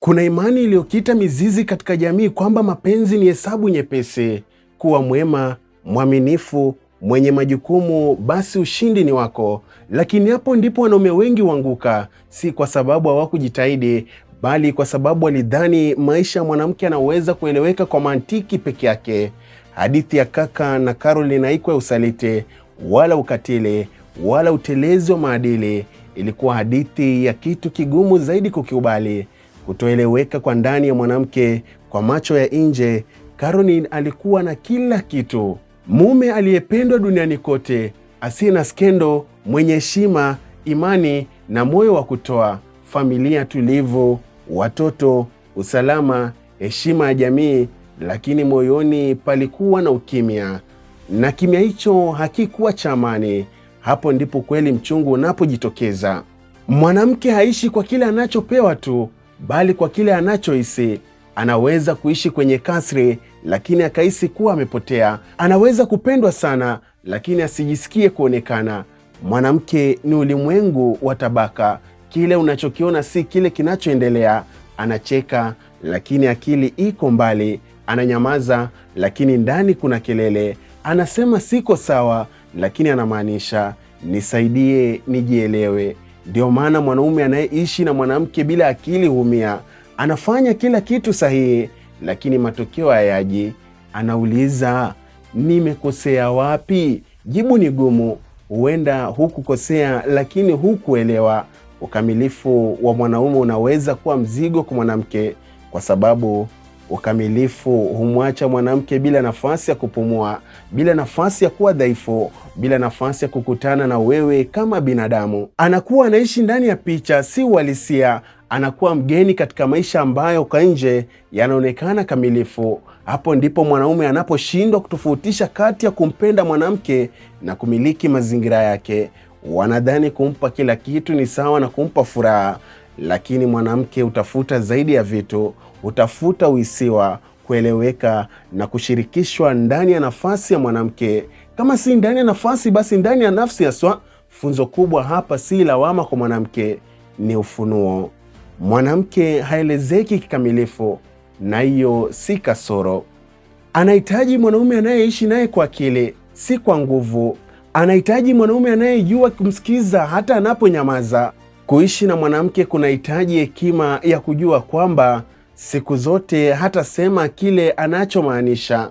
Kuna imani iliyokita mizizi katika jamii kwamba mapenzi ni hesabu nyepesi. Kuwa mwema, mwaminifu, mwenye majukumu, basi ushindi ni wako. Lakini hapo ndipo wanaume wengi huanguka, si kwa sababu hawakujitahidi, bali kwa sababu walidhani maisha ya mwanamke yanaweza kueleweka kwa mantiki peke yake. Hadithi ya kaka na Caroline haikuwa ya usaliti, wala ukatili, wala utelezi wa maadili. Ilikuwa hadithi ya kitu kigumu zaidi kukubali: kutoeleweka kwa ndani ya mwanamke. Kwa macho ya nje, Caroline alikuwa na kila kitu: mume aliyependwa duniani kote, asiye na skendo, mwenye heshima, imani na moyo wa kutoa, familia tulivu, watoto, usalama, heshima ya jamii. Lakini moyoni palikuwa na ukimya, na kimya hicho hakikuwa cha amani. Hapo ndipo kweli mchungu unapojitokeza. Mwanamke haishi kwa kile anachopewa tu, bali kwa kile anachohisi. Anaweza kuishi kwenye kasri, lakini akahisi kuwa amepotea. Anaweza kupendwa sana, lakini asijisikie kuonekana. Mwanamke ni ulimwengu wa tabaka. Kile unachokiona si kile kinachoendelea. Anacheka, lakini akili iko mbali. Ananyamaza, lakini ndani kuna kelele. Anasema siko sawa, lakini anamaanisha nisaidie, nijielewe. Ndio maana mwanaume anayeishi na mwanamke bila akili huumia. Anafanya kila kitu sahihi, lakini matokeo hayaji. Anauliza, nimekosea wapi? Jibu ni gumu. Huenda hukukosea, lakini hukuelewa. Ukamilifu wa mwanaume unaweza kuwa mzigo kwa mwanamke, kwa sababu ukamilifu humwacha mwanamke bila nafasi ya kupumua, bila nafasi ya kuwa dhaifu, bila nafasi ya kukutana na wewe kama binadamu. Anakuwa anaishi ndani ya picha, si uhalisia. Anakuwa mgeni katika maisha ambayo kwa nje yanaonekana kamilifu. Hapo ndipo mwanaume anaposhindwa kutofautisha kati ya kumpenda mwanamke na kumiliki mazingira yake. Wanadhani kumpa kila kitu ni sawa na kumpa furaha, lakini mwanamke hutafuta zaidi ya vitu. Hutafuta uhisiwa, kueleweka na kushirikishwa ndani ya nafasi ya mwanamke. Kama si ndani ya nafasi, basi ndani ya nafsi haswa. Funzo kubwa hapa si lawama kwa mwanamke, ni ufunuo. Mwanamke haelezeki kikamilifu, na hiyo si kasoro. Anahitaji mwanaume anayeishi naye kwa akili, si kwa nguvu. Anahitaji mwanaume anayejua kumsikiza hata anaponyamaza. Kuishi na mwanamke kunahitaji hekima ya kujua kwamba siku zote hatasema kile anachomaanisha.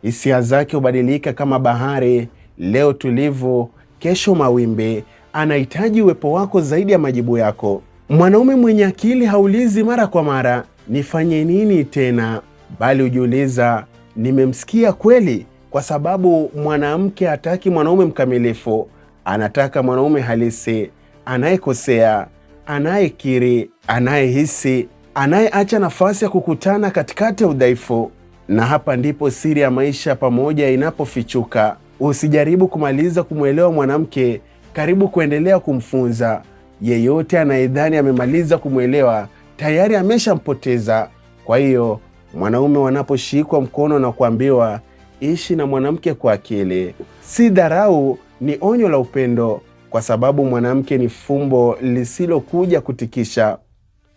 Hisia zake hubadilika kama bahari, leo tulivu, kesho mawimbi. Anahitaji uwepo wako zaidi ya majibu yako. Mwanaume mwenye akili haulizi mara kwa mara, nifanye nini tena? Bali hujiuliza, nimemsikia kweli? Kwa sababu mwanamke hataki mwanaume mkamilifu. Anataka mwanaume halisi, anayekosea, anayekiri, anayehisi, anayeacha nafasi ya kukutana katikati ya udhaifu. Na hapa ndipo siri ya maisha pamoja inapofichuka. Usijaribu kumaliza kumwelewa mwanamke, karibu kuendelea kumfunza. Yeyote anayedhani amemaliza kumwelewa tayari ameshampoteza. Kwa hiyo mwanaume wanaposhikwa mkono na kuambiwa ishi na mwanamke kwa akili, si dharau, ni onyo la upendo. Kwa sababu mwanamke ni fumbo lisilokuja kutikisha,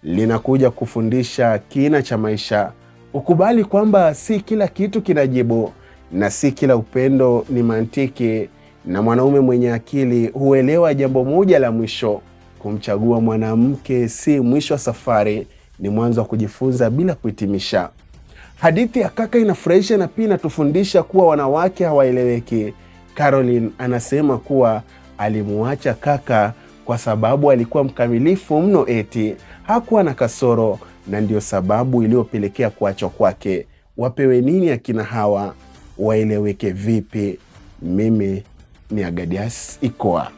linakuja kufundisha kina cha maisha. Ukubali kwamba si kila kitu kinajibu, na si kila upendo ni mantiki. Na mwanaume mwenye akili huelewa jambo moja la mwisho: kumchagua mwanamke si mwisho wa safari, ni mwanzo wa kujifunza bila kuhitimisha. Hadithi ya kaka inafurahisha na pia inatufundisha kuwa wanawake hawaeleweki. Caroline anasema kuwa alimuacha kaka kwa sababu alikuwa mkamilifu mno, eti hakuwa na kasoro, na ndio sababu iliyopelekea kuachwa kwake. Wapewe nini akina hawa? Waeleweke vipi? Mimi ni Agadias Ikoa.